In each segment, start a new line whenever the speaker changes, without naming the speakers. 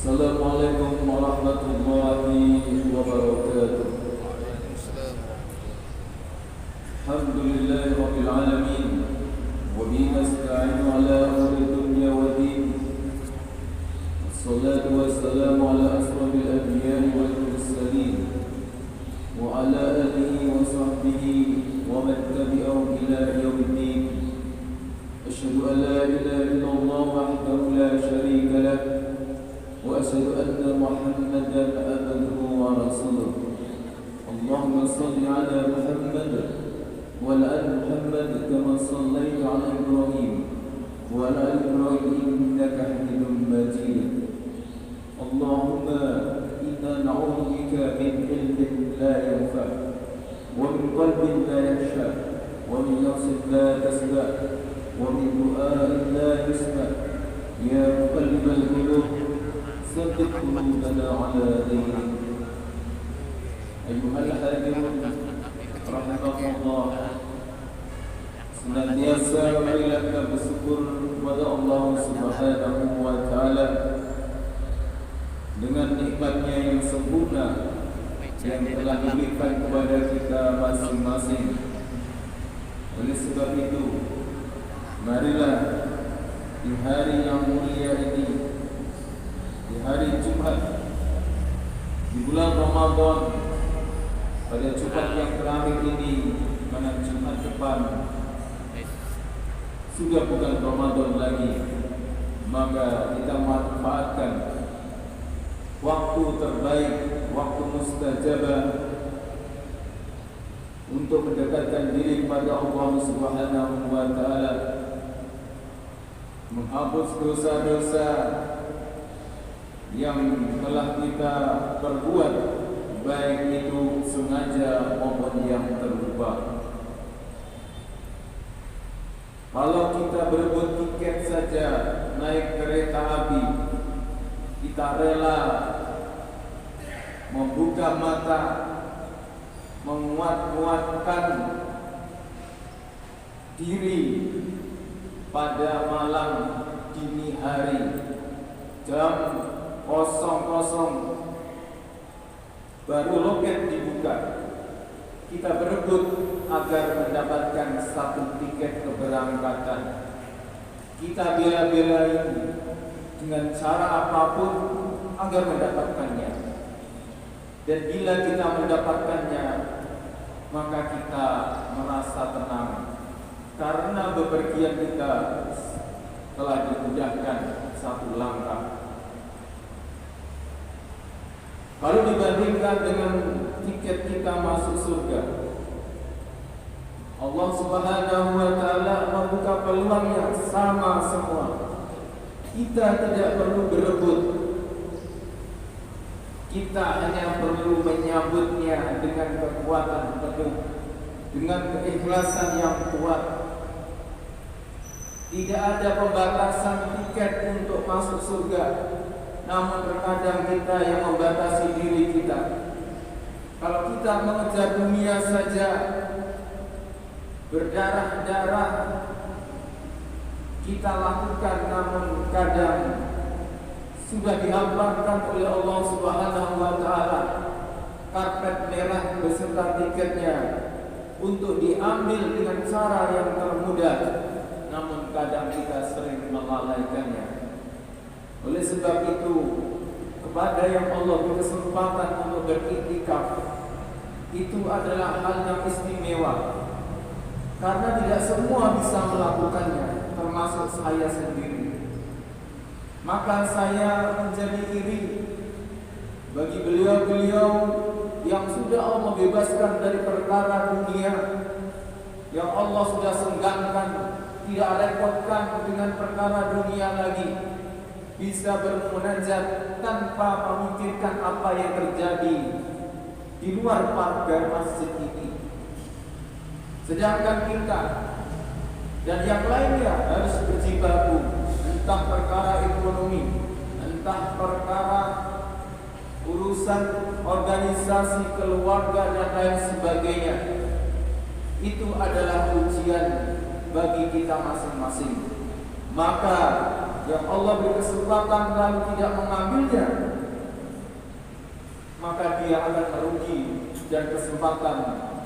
Assalamualaikum warahmatullahi wabarakatuh. Alhamdulillahi rabbil alamin. Wa bihi nasta'inu ala umuri dunya wa din. Wassalatu wassalamu ala asrafil anbiya'i wal mursalin wa ala alihi wa sahbihi wa man tabi'ahum ila yaumiddin. Asyhadu an la ilaha illallah wahdahu la syarika lah wa asyhadu anna Muhammadan abduhu wa rasuluh. Allahumma shalli ala Muhammad wa ala ali Muhammad kama shallaita ala Ibrahim wa ala ali Ibrahim innaka Hamidum Majid. Allahumma inna na'udzu bika min ilmin la yanfa' wa min qalbin la yakhsha wa min nafsin la tasba' wa min du'a'in la yusma'. Ya muqallibal qulub ثبت قلوبنا على دينك. أيها الحاضرون rahimakumullah, senantiasa marilah kita bersyukur kepada Allah Subhanahu wa taala dengan nikmatnya yang sempurna yang telah diberikan kepada kita masing-masing. Oleh sebab itu, marilah di hari yang mulia ini, di hari Jumat di bulan Ramadan, pada Jumat yang terakhir ini, mana Jumat depan sudah bukan Ramadan lagi, maka kita manfaatkan waktu terbaik, waktu mustajabah untuk mendekatkan diri kepada Allah Subhanahu wa taala, menghapus dosa-dosa yang telah kita perbuat, baik itu sengaja maupun yang terlupa. Kalau kita berebut tiket saja naik kereta api, kita rela membuka mata, menguat-kuatkan diri pada malam dini hari jam 00 baru loket dibuka. Kita berebut agar mendapatkan satu tiket keberangkatan. Kita bela-belain dengan cara apapun agar mendapatkannya. Dan bila kita mendapatkannya, maka kita merasa tenang karena bepergian kita telah dimudahkan satu langkah. Kalau dibandingkan dengan tiket kita masuk surga, Allah Subhanahu wa taala membuka peluang yang sama semua. Kita tidak perlu berebut. Kita hanya perlu menyambutnya dengan kekuatan penuh, dengan keikhlasan yang kuat. Tidak ada pembatasan tiket untuk masuk surga. Namun terkadang kita yang membatasi diri kita. Kalau kita mengejar dunia saja, berdarah-darah kita lakukan, namun kadang sudah dihamparkan oleh Allah Subhanahu wa taala karpet merah beserta tiketnya untuk diambil dengan cara yang termudah, namun kadang kita sering melalaikannya. Oleh sebab itu, kepada yang Allah beri kesempatan untuk beriktikaf, itu adalah hal yang istimewa, karena tidak semua bisa melakukannya, termasuk saya sendiri. Maka saya menjadi iri bagi beliau-beliau yang sudah Allah bebaskan dari perkara dunia, yang Allah sudah senggangkan, tidak repotkan dengan perkara dunia lagi, bisa bermunajat tanpa memikirkan apa yang terjadi di luar pagar masjid ini. Sedangkan kita dan yang lainnya harus berjibaku, entah perkara ekonomi, entah perkara urusan organisasi keluarga dan lain sebagainya. Itu adalah ujian bagi kita masing-masing. Maka yang Allah beri kesempatan lalu tidak mengambilnya, maka dia akan merugi dan kesempatan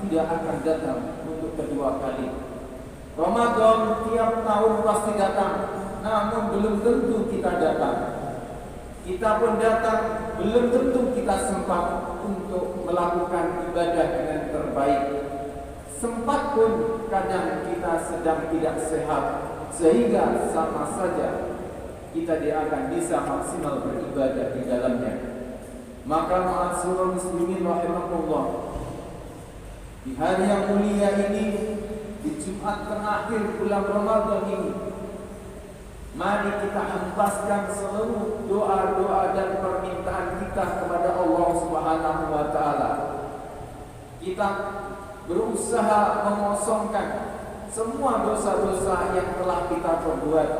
tidak akan datang untuk kedua kali. Ramadan tiap tahun pasti datang, namun belum tentu kita datang. Kita pun datang, belum tentu kita sempat untuk melakukan ibadah dengan terbaik. Sempat pun kadang kita sedang tidak sehat, sehingga sama saja kita tidak akan bisa maksimal beribadah di dalamnya. Maka ma'asyiral muslimin rahimakumullah, di hari yang mulia ini, di Jumat terakhir bulan Ramadan ini, mari kita hempaskan seluruh doa-doa dan permintaan kita kepada Allah Subhanahu wa taala. Kita berusaha mengosongkan semua dosa-dosa yang telah kita perbuat,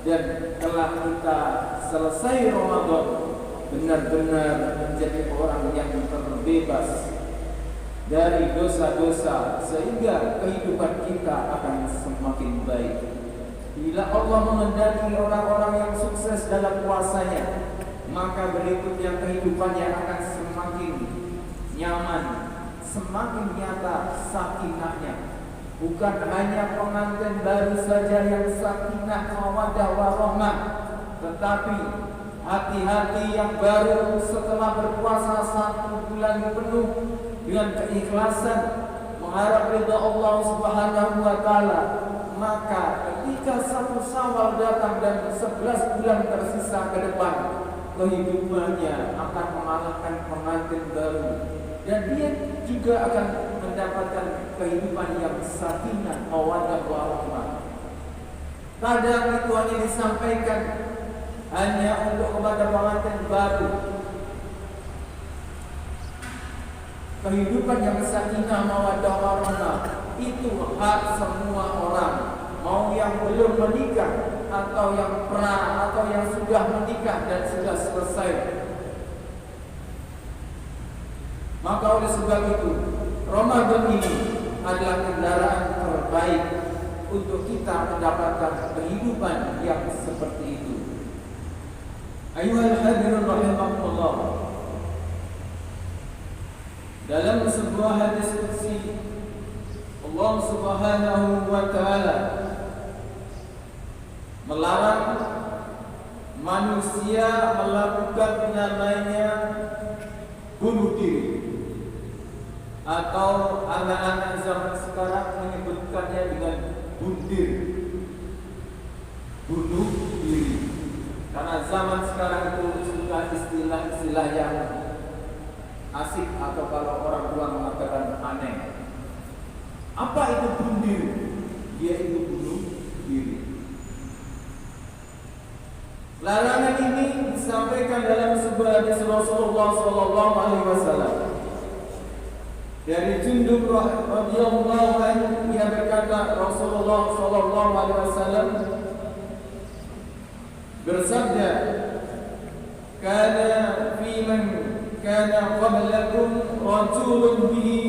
dan telah kita selesai Ramadan benar-benar menjadi orang yang terbebas dari dosa-dosa, sehingga kehidupan kita akan semakin baik. Bila Allah menghendaki orang-orang yang sukses dalam puasanya, maka berikutnya kehidupannya akan semakin nyaman, semakin nyata sakinahnya. Bukan hanya pengantin baru saja yang sakinah, mawaddah, warahmah, tetapi hati-hati yang baru setelah berpuasa 1 bulan penuh dengan keikhlasan mengharap ridha Allah Subhanahu wa taala, maka ketika 1 Syawal datang dan 11 bulan tersisa ke depan, kehidupannya akan mengalahkan pengantin baru, dan dia juga akan mendapatkan kehidupan yang sakinah, mawaddah, warahmah. Kadang itu hanya disampaikan hanya untuk kepada pengantin baru. Kehidupan yang sakinah, mawaddah, warahmah itu hak semua orang, mau yang belum menikah atau yang pernah atau yang sudah menikah dan sudah selesai. Maka oleh sebab itu, Ramadan ini adalah kendaraan terbaik untuk kita mendapatkan kehidupan yang seperti itu. Ayyuhal hadirin rahimakumullah, dalam sebuah hadis qudsi Allah Subhanahu wa taala melarang manusia melakukan namanya bunuh diri, atau anak-anak zaman sekarang menyebutkannya dengan bundir, bunuh diri. Karena zaman sekarang itu suka istilah-istilah yang asik, atau kalau orang tua mengatakan aneh. Apa itu bundir? Dia itu bunuh diri. Larangan ini disampaikan dalam sebuah hadis Rasulullah sallallahu alaihi wasallam. Dari Jundub radhiyallahu anhu, ia berkata, Rasulullah sallallahu alaihi wasallam bersabda, "Kana fi man kana qablakum rajulun bihi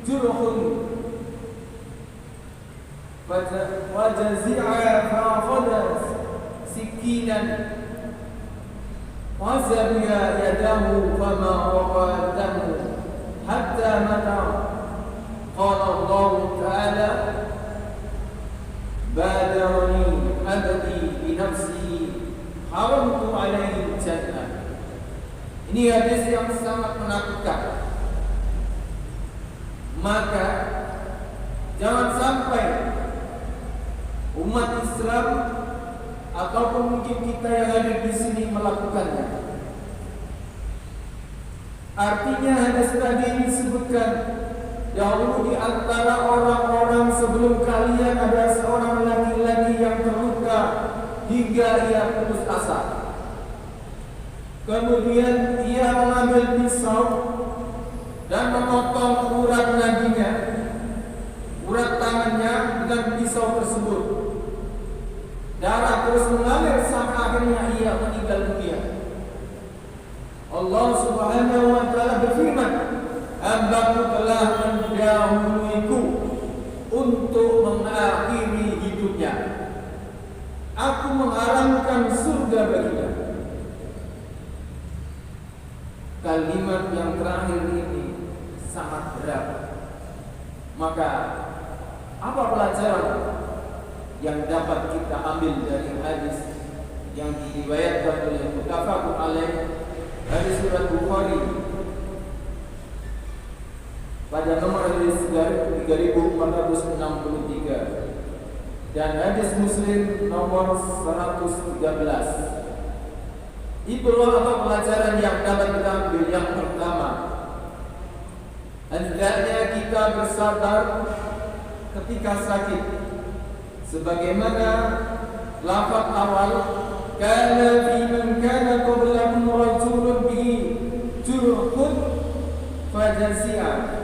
jurhun fajazi'a fa'akhadha sikinan wazabiya yadahu fama waqa damu hatta mata." Qala Allah Ta'ala, "Badarani abdi bi nafsihi haramtu alaihi jannah." Ini hadis yang sangat menakutkan. Maka jangan sampai umat Islam ataupun mungkin kita yang ada di sini melakukannya. Artinya hadis tadi disebutkan, dahulu di antara orang-orang sebelum kalian ada seorang laki-laki yang terluka hingga ia putus asa. Kemudian ia mengambil pisau dan memotong urat nadinya, urat tangannya dengan pisau tersebut. Darah terus mengalir sampai akhirnya ia meninggal dunia. Allah Subhanahu wa taala berfirman, "Hamba-Ku telah mendahuluiku untuk mengakhiri hidupnya." aku mengharamkan surga baginya. Kalimat yang terakhir ini sangat berat. Maka apa pelajaran yang dapat kita ambil dari hadis yang diriwayatkan oleh muttafaqun alaih dari surat Bukhari pada nomor hadis 3463 dan hadis Muslim nomor 113. Ibrah atau pelajaran yang dapat kita ambil yang pertama, hendaknya kita bersabar ketika sakit, sebagaimana lafaz awal kana fi man kana qablakum rajulun bihi jurhun fajazia.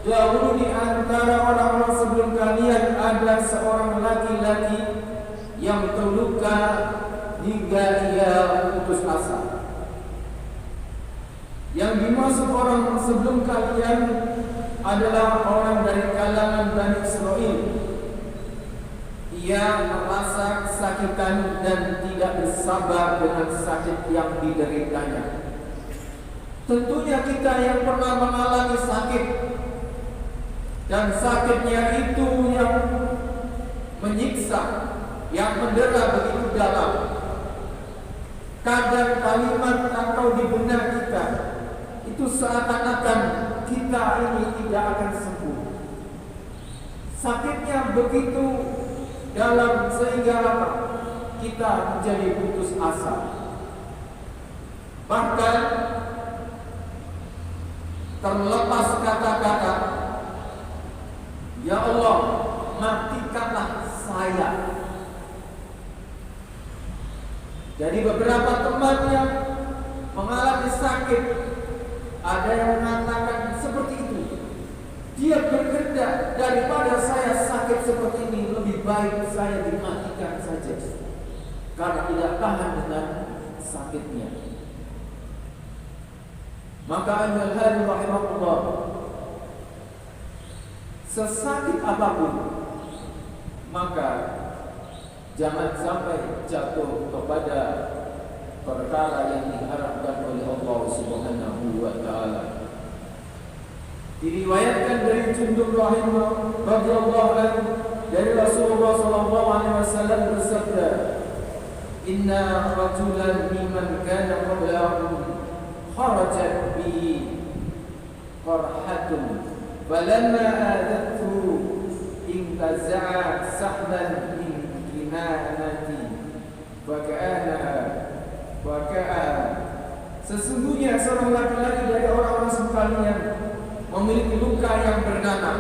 Dahulu di antara orang-orang sebelum kalian ada seorang laki-laki yang terluka hingga ia putus asa. Yang dimaksud orang sebelum kalian adalah orang dari kalangan Bani Israel. Ia merasa kesakitan dan tidak bersabar dengan sakit yang dideritanya. Tentunya kita yang pernah mengalami sakit dan sakitnya itu yang menyiksa, yang mendera begitu dalam. Kadang kalimat atau di benak kita itu seakan-akan kita ini tidak akan sembuh. Sakitnya begitu dalam sehingga kita menjadi putus asa. Bahkan terlepas kata-kata, ya Allah, matikanlah saya. Jadi beberapa teman yang mengalami sakit, ada yang mengatakan seperti itu. Dia berkata, daripada saya sakit seperti ini, lebih baik saya dimatikan saja, karena tidak tahan dengan sakitnya. Maka al-hadi rahimahullah, sesakit apapun, maka jangan sampai jatuh kepada perkara yang diharapkan oleh Allah Subhanahu wa taala. Diriwayatkan dari Jundub radhiyallahu anhu dari Rasulullah sallallahu alaihi wasallam bersabda, "Inna rajulan mimman kana qablakum kharajat bi qarhatun falamma adathu intaza'a sahman min kinanati sesungguhnya seorang laki-laki dari orang-orang sekalian memiliki luka yang bernanah.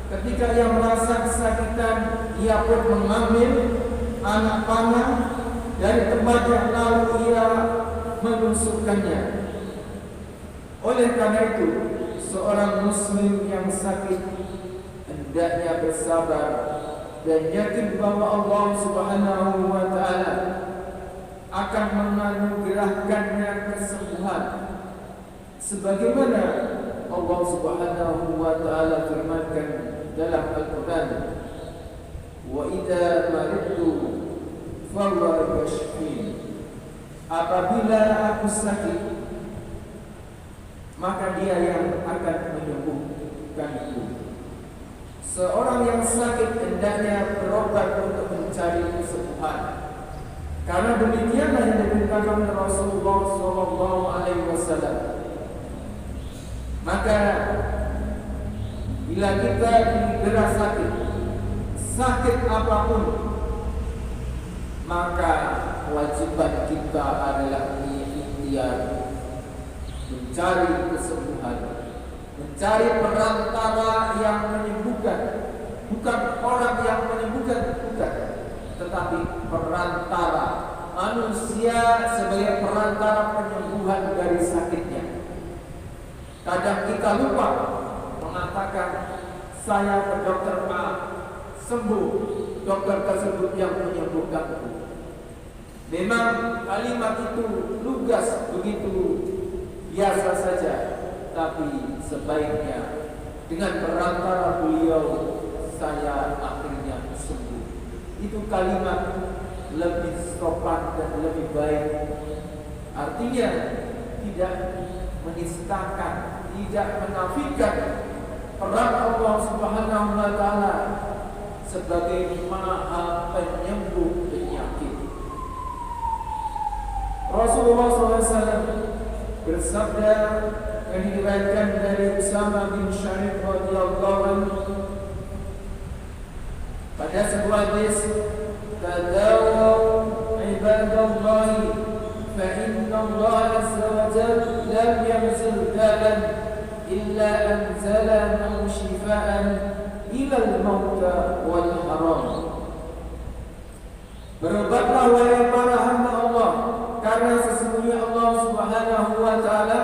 Ketika ia merasa kesakitan, ia pun mengambil anak panah dari tempatnya lalu ia menusukkannya. Oleh karena itu, seorang muslim yang sakit hendaknya bersabar dan yakin bahwa Allah Subhanahu wa taala akan menganugerahkannya kesembuhan, sebagaimana Allah Subhanahu wa taala firmankan dalam Al-Qur'an, "Wa idza maridtu fa huwa yashfin." Apabila aku sakit, maka Dia yang akan menyembuhkanku. Seorang yang sakit hendaknya berobat untuk mencari kesembuhan. Karena demikianlah yang diberitakan oleh Rasulullah sallallahu alaihi wasallam. Maka bila kita didera sakit apapun, maka kewajiban kita adalah ikhtiar mencari kesembuhan, mencari perantara yang menyembuhkan, bukan orang yang menyembuhkan, bukan, tetapi perantara manusia sebagai perantara penyembuhan dari sakitnya. Kadang kita lupa mengatakan saya ke dokter A, sembuh, dokter tersebut yang menyembuhkanku. Memang kalimat itu lugas, begitu biasa saja, tapi sebaiknya dengan perantara beliau saya akhirnya sembuh. Itu kalimat lebih sopan dan lebih baik. Artinya tidak menistakan, tidak menafikan peran Allah Subhanahu wa taala sebagai Maha Penyembuh penyakit. Rasulullah SAW bersabda yang diriwayatkan dari Usama bin Syarif radhiyallahu anhu pada sebuah hadis, "Tadawu ibadallahi fa inna Allah azza wa jalla lam yanzil dalan illa anzala lahu shifaan ila al-mauta wal haram." Berobatlah wahai para hamba Allah, karena sesungguhnya Allah Subhanahu wa taala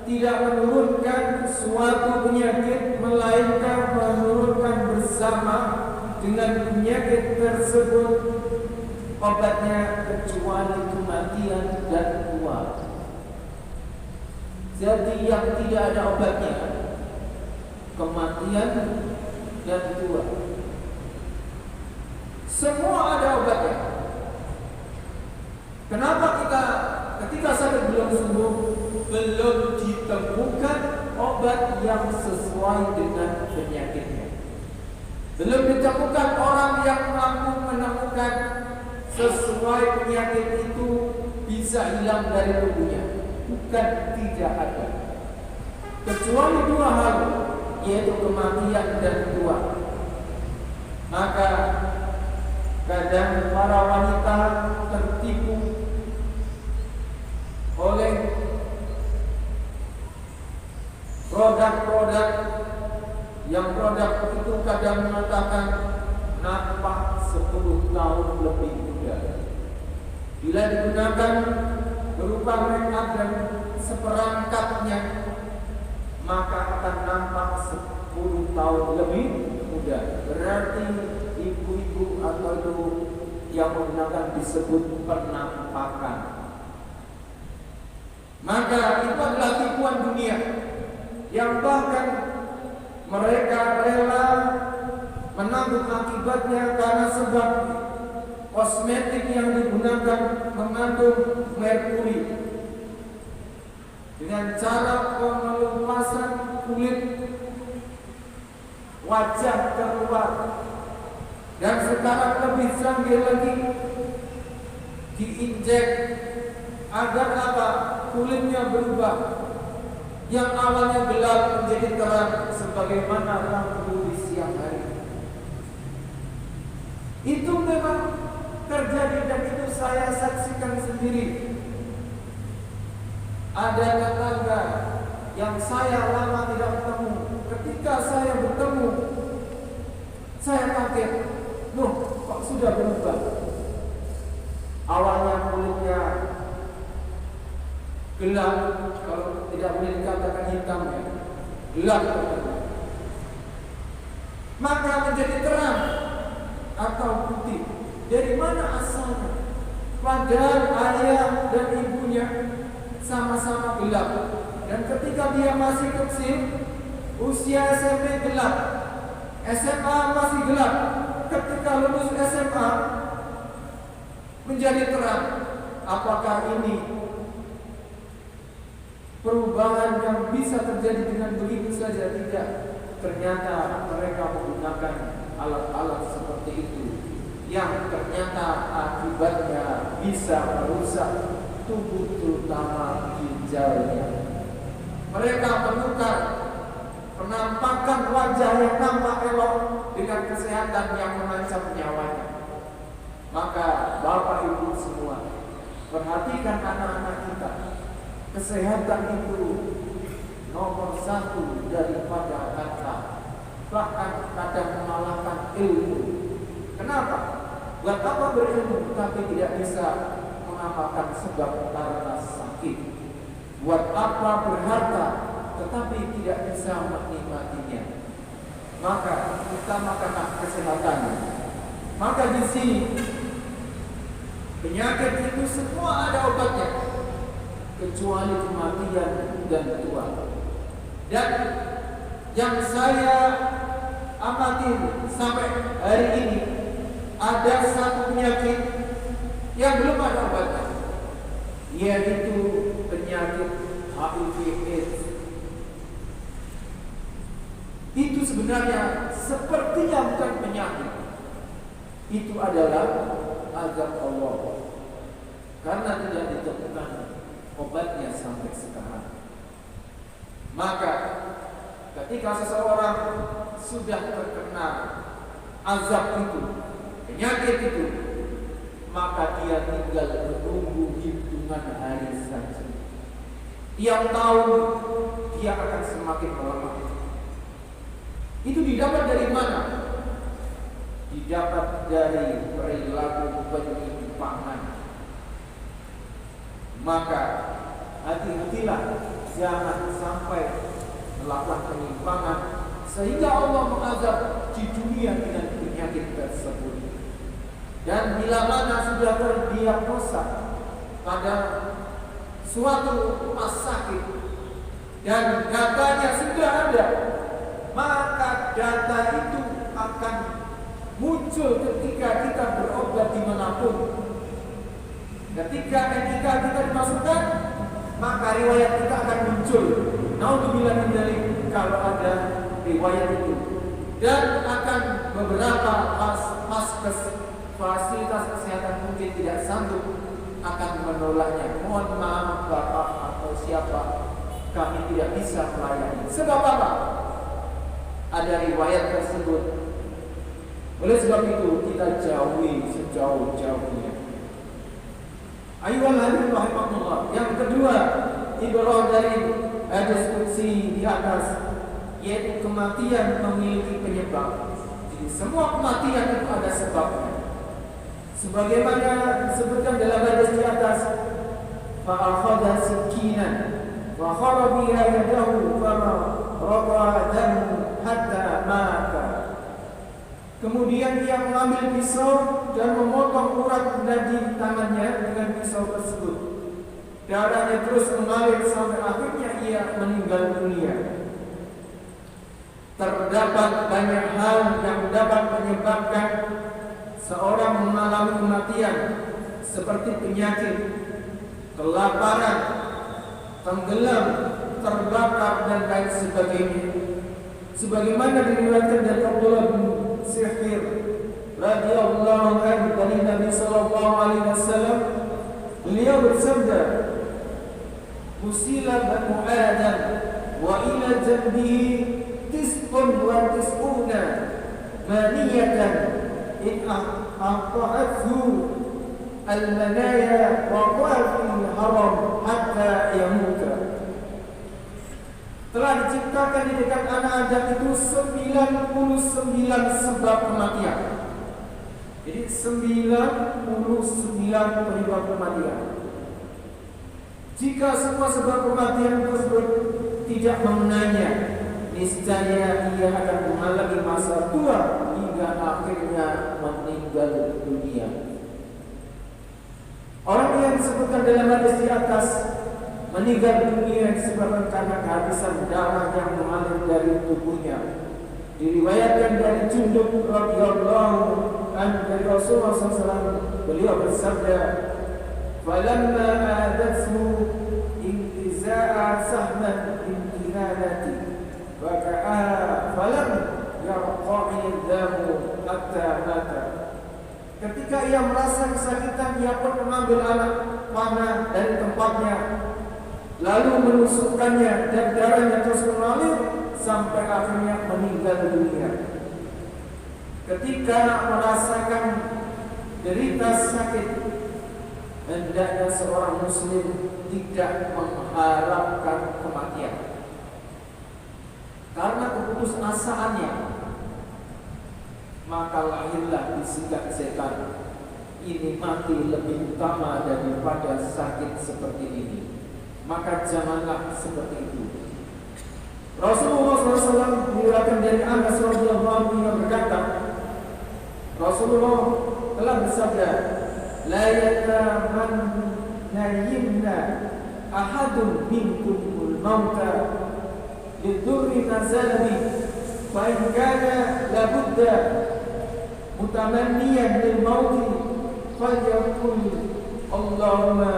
tidak menurunkan suatu penyakit melainkan menurunkan bersama dengan penyakit tersebut obatnya kecuali kematian dan tua. Jadi yang tidak ada obatnya kematian dan tua. Semua ada obatnya. Kenapa kita ketika sakit belum sembuh, belum ditemukan obat yang sesuai dengan penyakitnya? Belum ditemukan orang yang mampu menemukan sesuai penyakit itu bisa hilang dari tubuhnya. Bukan tidak ada. Kecuali dua hal, yaitu kematian dan tua. Maka kadang para wanita tertipu oleh produk-produk yang produk itu kadang mengatakan nampak 10 tahun lebih muda. Bila digunakan berupa make up dan seperangkatnya, maka akan nampak 10 tahun lebih muda. Berarti ibu-ibu atau ibu yang menggunakan disebut penampakan. Maka itu adalah tipuan dunia yang bahkan mereka rela menanggung akibatnya karena sebab kosmetik yang digunakan mengandung merkuri dengan cara pengelupasan kulit wajah keluar. Dan sekarang lebih canggih lagi, diinjek agar apa? Kulitnya berubah. Yang awalnya gelap menjadi terang sebagaimana lampu di siang hari. Itu memang terjadi dan itu saya saksikan sendiri. Ada tetangga yang saya lama tidak bertemu. Ketika saya bertemu, saya kaget. Loh, kok sudah berubah? Awalnya kulitnya gelap, kalau tidak boleh dikatakan hitam ya, gelap. Maka menjadi terang atau putih. Dari mana asalnya? Padahal ayah dan ibunya sama-sama gelap. Dan ketika dia masih kecil, usia SMP gelap, SMA masih gelap. Ketika lulus SMA menjadi terang. Apakah ini perubahan yang bisa terjadi dengan begitu saja? Tidak. Ternyata mereka menggunakan alat-alat seperti itu yang ternyata akibatnya bisa merusak tubuh, terutama ginjalnya. Mereka menukar penampakan wajah yang nampak elok dengan kesehatan yang mengancam nyawanya. Maka Bapak Ibu semua, perhatikan anak-anak kita. Kesehatan itu nomor satu daripada harta, bahkan kadang mengalahkan ilmu. Kenapa? Buat apa berilmu tapi tidak bisa mengamalkan sebab karena sakit? Buat apa berharta tetapi tidak bisa menikmatinya? Maka utamakanlah kesehatan. Maka di sini penyakit itu semua ada obatnya, kecuali kematian dan tua. Dan yang saya amati sampai hari ini, ada satu penyakit yang belum ada obatnya, yaitu penyakit HIV/AIDS. Itu sebenarnya sepertinya bukan penyakit, itu adalah azab Allah, karena tidak ditemukan obatnya sampai sekarang. Maka ketika seseorang sudah terkena azab itu, penyakit itu, maka dia tinggal menunggu hitungan hari saja. Tiap tahun dia akan semakin melemah. Itu didapat dari mana? Didapat dari perilaku penyimpangan. Maka hati-hatilah, jangan sampai melakukan penyimpangan sehingga Allah mengazab di dunia dengan penyakit tersebut. Dan bila mana sudah terdiagnosa pada suatu rumah sakit dan datanya sudah ada, maka data itu akan muncul ketika kita berobat dimanapun. Ketika NIK kita dimasukkan, maka riwayat kita akan muncul. Naudzubillah min dzalik, kalau ada riwayat itu, dan akan beberapa fasilitas kesehatan mungkin tidak sanggup, akan menolaknya. Mohon maaf Bapak atau siapa, kami tidak bisa melayani. Sebab apa? Ada riwayat tersebut. Oleh sebab itu kita jauhi sejauh-jauhnya. Ayyuhal hadirin rahimakumullah. Yang kedua, ibrah dari hadis qudsi di atas, yaitu kematian memiliki penyebab. Jadi semua kematian itu ada sebabnya. Sebagaimana disebutkan dalam hadis di atas, fa'akhadha sikinan wa khara biha yadahu fama raqa damu hatta mata. Kemudian ia mengambil pisau dan memotong urat nadi tangannya dengan pisau tersebut. Darahnya terus mengalir sampai akhirnya ia meninggal dunia. Terdapat banyak hal yang dapat menyebabkan seorang mengalami kematian, seperti penyakit, kelaparan, tenggelam, terbakar, dan lain sebagainya. Sebagaimana diriwayatkan dari Abdullah bin Sihir radhiyallahu anhu dari Nabi sallallahu alaihi wasallam, beliau bersabda, "Usila banu Adam wa ila jambihi tis'un wa tis'una maniyatan in aqta'athu al-manaya wa qafil haram hatta yamuta." Telah diciptakan di dekat anak Adam itu 99 sebab kematian. Jadi 99 penyebab kematian. Jika semua sebab kematian tersebut tidak mengenainya, niscaya ia akan mengalami masa tua hingga akhirnya meninggal dunia. Orang yang disebutkan dalam hadis di atas meninggal dunia disebabkan karena kehabisan darah yang mengalir dari tubuhnya. Diriwayatkan dari Jundub radhiyallahu anhu dari Rasulullah SAW, beliau bersabda, "Falamma adathu intiza'a sahman min kinanati wa ka'a falam yarqa'i damu hatta mata." Ketika ia merasa kesakitan, ia pun mengambil anak panah dari tempatnya, lalu menusukkannya dan darahnya terus mengalir sampai akhirnya meninggal dunia. Ketika merasakan derita sakit, hendaknya seorang muslim tidak mengharapkan kematian, karena keputusasaannya, maka lahirlah bisikan setan, ini mati lebih utama daripada sakit seperti ini. Maka janganlah seperti itu. Rasulullah SAW diriwayatkan dari Anas radhiyallahu anhu yang berkata, Rasulullah telah bersabda, "La yatamanna ahadun minkumul mauta lidurri nazalani fa in kana labudda mutamanniyan lil mauti falyakul Allahumma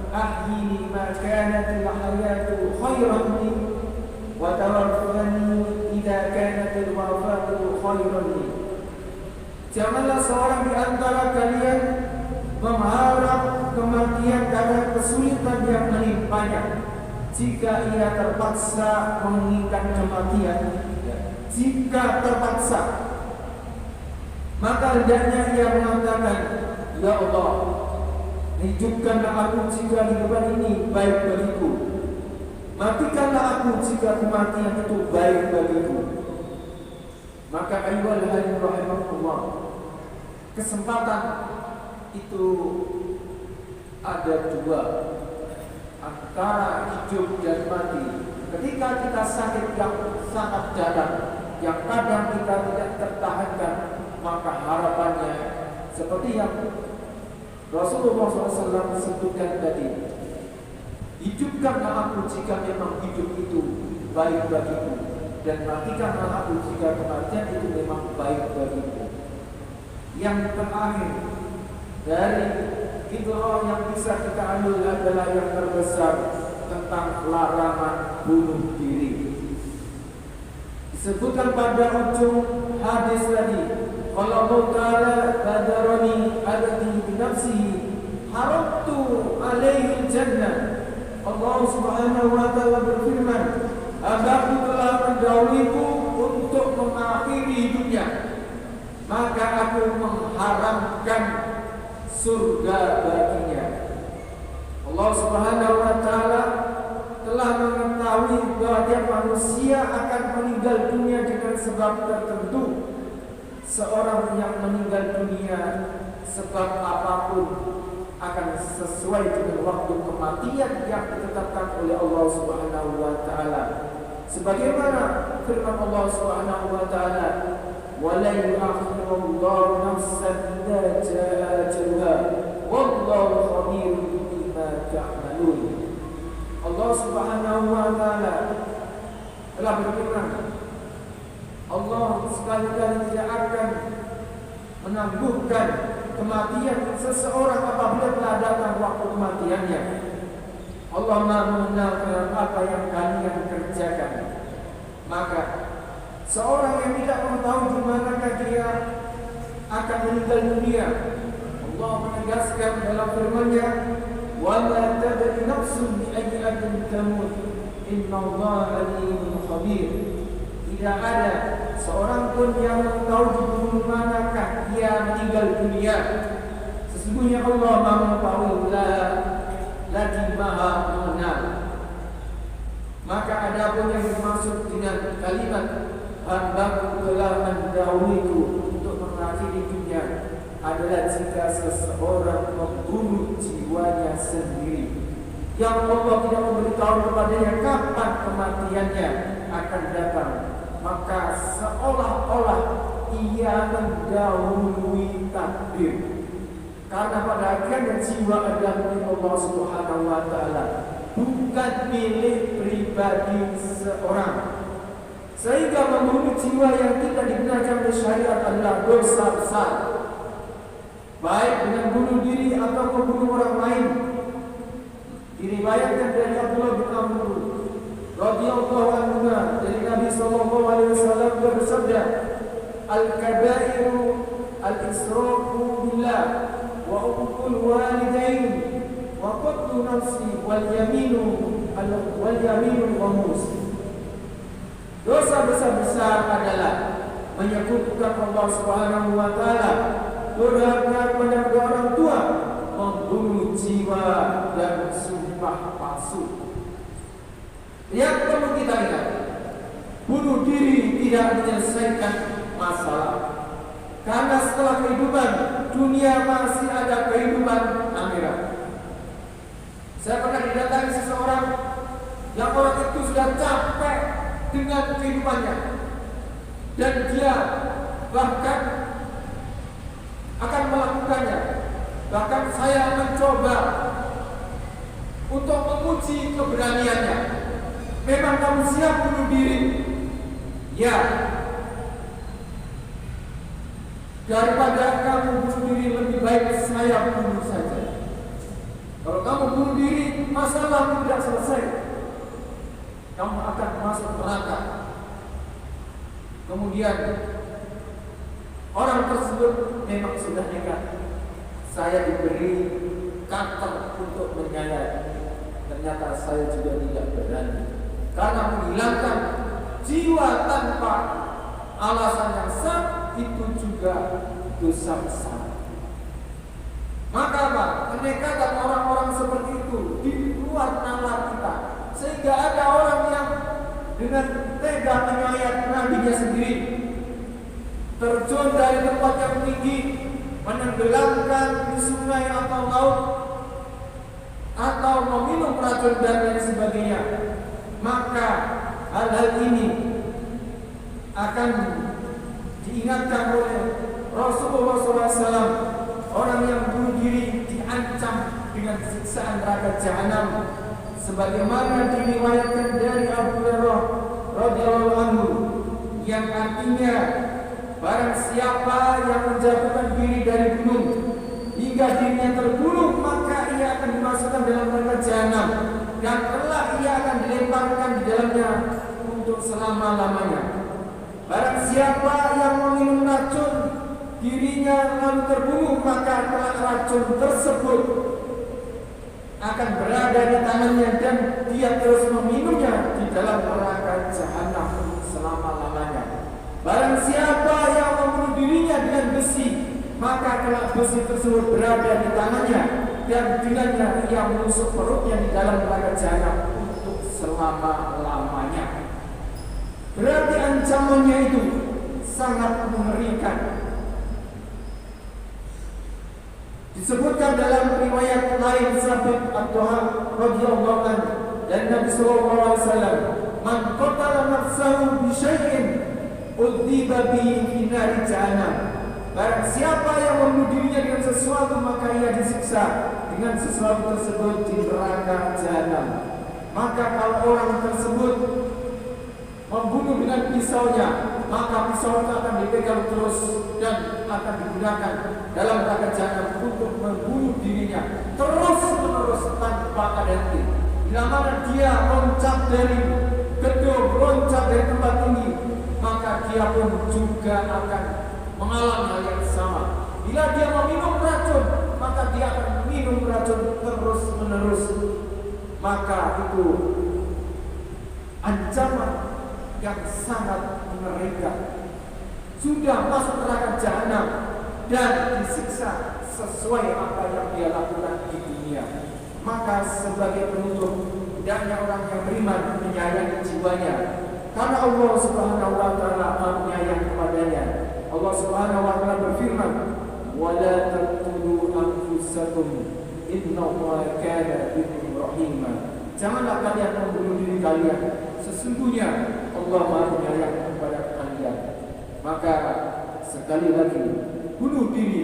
ahyini ma kanatil hayatu khairan li wa tawaffani idza kanatil wafatu khairan li. Janganlah seorang di antara kalian mengharap kematian karena kesulitan yang menimpanya. Jika ia terpaksa menginginkan kematian, jika terpaksa, maka hendaknya ia mengatakan, Ya Allah, hidupkanlah aku jika kehidupan ini baik bagiku, matikanlah aku jika kematian itu baik bagiku. Maka ayyuhal hadirin rahimakumullah, kesempatan itu ada dua, antara hidup dan mati. Ketika kita sakit yang sangat dalam, yang kadang kita tidak tertahankan, maka harapannya seperti yang Rasulullah SAW sebutkan tadi, hidupkanlah aku jika memang hidup itu baik bagiku, dan matikanlah aku jika kematian itu memang baik bagiku. Yang terakhir dari fitrah yang bisa kita ambil adalah yang terbesar tentang larangan bunuh diri. Disebutkan pada ujung hadis tadi, kalau Allah Ta'ala badarani adati binafsihi haramtu alaihi jannah. Allah Subhanahu wa Ta'ala berfirman, Hambaku telah mendahuluiku untuk mengakhiri hidupnya, maka aku mengharamkan surga baginya. Allah Subhanahu wa Ta'ala telah mengetahui bahwa dia manusia akan meninggal dunia dengan sebab tertentu. Seorang yang meninggal dunia sebab apapun akan sesuai dengan waktu kematian yang ditetapkan oleh Allah Subhanahu wa Ta'ala. Sebagaimana firman Allah Subhanahu wa Ta'ala, وَلَا يُؤَخِّرُ اللَّهُ نَفْسًا إِذَا جَاءَ أَجَلُهَا وَاللَّهُ خَبِيرٌ بِمَا تَعْمَلُونَ. Allah Subhanahu wa Ta'ala telah berfirman, Allah sekali-kali tidak akan menangguhkan kematian seseorang apabila telah datang waktu kematiannya. Allah Maha mengenal apa yang kalian kerjakan. Maka seorang yang tidak mengetahui di manakah dia akan meninggal dunia, Allah menegaskan dalam firman-Nya, "Wa la tadri nafsun bi ayyi ardin tamut, innallaha alimun khabir." Tidak ada seorang pun yang mengetahui di bumi manakah dia meninggal dunia. Sesungguhnya Allah Maha mengetahui, lagi Maha mengenal. Maka ada pun yang dimaksud dengan kalimat Hambaku telah mendahuluiku untuk mengakhiri dunia adalah jika seseorang membunuh jiwanya sendiri, yang Allah tidak memberitahu kepadanya kapan kematiannya akan datang, maka seolah-olah ia mendahului takdir. Karena pada akhirnya jiwa adalah milik Allah Subhanahu wa Ta'ala, bukan milik pribadi seorang. Sehingga membunuh jiwa yang tidak dibenarkan oleh syariat adalah dosa besar, baik dengan bunuh diri atau membunuh orang lain. Diriwayatkan dari Abdullah bin Amr radhiyallahu anhu dari Nabi sallallahu alaihi wasallam bersabda, "Al-kabairu al-israfu billah wa uqul walidain wa qatlu nafsi wal yaminu ghamus." Dosa besar adalah menyekutukan Allah Subhanahu wa Ta'ala, durhaka kepada kedua orang tua, membunuh jiwa, dan sumpah palsu. Yang perlu kita ingat, bunuh diri tidak menyelesaikan masalah, karena setelah kehidupan dunia masih ada kehidupan akhirat. Saya pernah didatangi seseorang yang orang itu sudah capek dengan kehidupannya, dan dia bahkan akan melakukannya. Bahkan saya mencoba untuk menguji keberaniannya. Memang kamu siap bunuh diri? Ya. Daripada kamu bunuh diri, lebih baik saya bunuh saja. Kalau kamu bunuh diri, masalah tidak selesai. Kamu akan masuk neraka. Kemudian orang tersebut memang sudah nekat. Saya diberi kantor untuk menyayat. Ternyata saya juga tidak berani. Karena menghilangkan jiwa tanpa alasan yang sah itu juga dosa besar. Maka apa? Kenekatan orang-orang seperti itu di luar nalar kita, sehingga ada orang yang dengan tega menyayat nabinya sendiri, terjun dari tempat yang tinggi, menenggelamkan di sungai atau laut, atau meminum racun dan lain sebagainya. Maka hal-hal ini akan diingatkan oleh Rasulullah SAW. Orang yang bunuh diri diancam dengan siksaan neraka jahanam, sebagaimana diriwayatkan dari Abu Hurairah radhiyallahu anhu, yang artinya barang siapa yang menjatuhkan diri dari gunung hingga dirinya terbunuh, maka ia akan dimasukkan dalam neraka jahanam dan kelak ia akan dilemparkan di dalamnya untuk selama-lamanya. Barang siapa yang meminum racun dirinya lalu terbunuh, maka kelak racun tersebut akan berada di tangannya dan dia terus meminumnya di dalam neraka jahanam selama-lamanya. Barang siapa yang membunuh dirinya dengan besi, maka kelak besi tersebut berada di tangannya dan dengannya ia menusuk perutnya di dalam neraka jahanam untuk selama-lamanya. Berarti ancamannya itu sangat mengerikan. Disebutkan dalam riwayat lain Sabit Abdullah radhiyallahu anhu dan Nabi sallallahu alaihi wasallam, "Man qatala nafsahu bi syai'in udhiba bihi fi nari jahannam." Barang siapa yang membunuh dirinya dengan sesuatu, maka ia disiksa dengan sesuatu tersebut di neraka jahanam. Maka kalau orang tersebut membunuh dengan pisaunya, maka pisau itu akan dipegang terus dan akan digunakan dalam neraka jahanam untuk membunuh dirinya terus-menerus tanpa ada henti. Bila mana dia loncat dari gedung, loncat dari tempat tinggi, maka dia pun juga akan mengalami hal yang sama. Bila dia meminum racun, maka dia akan minum racun terus-menerus. Maka itu ancaman yang sangat mengerikan. Sudah masuk neraka jahanam dan disiksa sesuai apa yang dia lakukan di dunia. Maka sebagai penutup, hendaknya orang yang beriman menyayangi jiwanya, karena Allah Subhanahu wa taala menyayang kepadanya. Allah Subhanahu wa taala berfirman, "Wala taqtulu anfusakum innallaha kana bikum rahima." Janganlah kalian membunuh diri kalian, sesungguhnya Allah Maha Penyayang kepada kalian. Maka sekali lagi, bunuh diri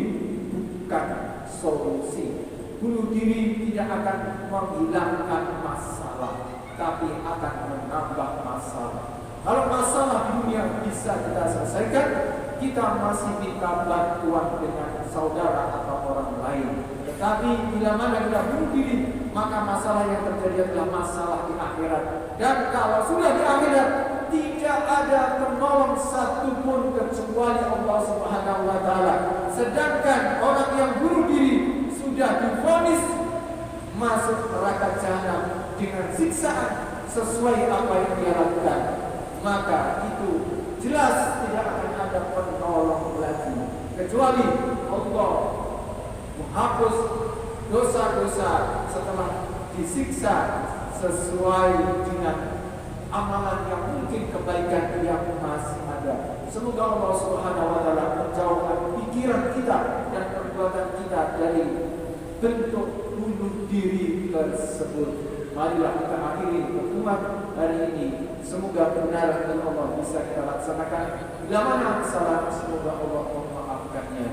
bukan solusi. Bunuh diri tidak akan menghilangkan masalah, tapi akan menambah masalah. Kalau masalah di dunia bisa kita selesaikan, kita masih minta bantuan dengan saudara atau orang lain. Tetapi bila mana kita bunuh diri, maka masalah yang terjadi adalah masalah di akhirat. Dan kalau sudah di akhirat, tidak ada penolong satupun kecuali Allah Subhanahu wa taala. Sedangkan orang yang bunuh diri sudah divonis masuk neraka jahanam dengan siksaan sesuai apa yang dia lakukan. Maka itu jelas tidak akan ada penolong lagi kecuali Allah menghapus dosa-dosa setelah disiksa sesuai dengan amalan yang mungkin kebaikan yang masih ada. Semoga Allah Subhanahu wa taala menjauhkan pikiran kita dan perbuatan kita dari bentuk bunuh diri tersebut. Marilah kita akhiri pertemuan hari ini. Semoga benar dan Allah bisa kita laksanakan. Bila mana salah, semoga Allah memaafkannya.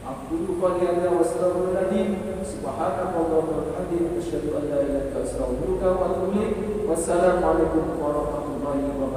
Aqulu qawli hadza wa astaghfirullahaladzim. Subhanallah wa bihamdihi, asyhadu an la ilaha illa anta, astaghfiruka wa atubu ilaik. Wassalamualaikum warahmatullahi wabarakatuh.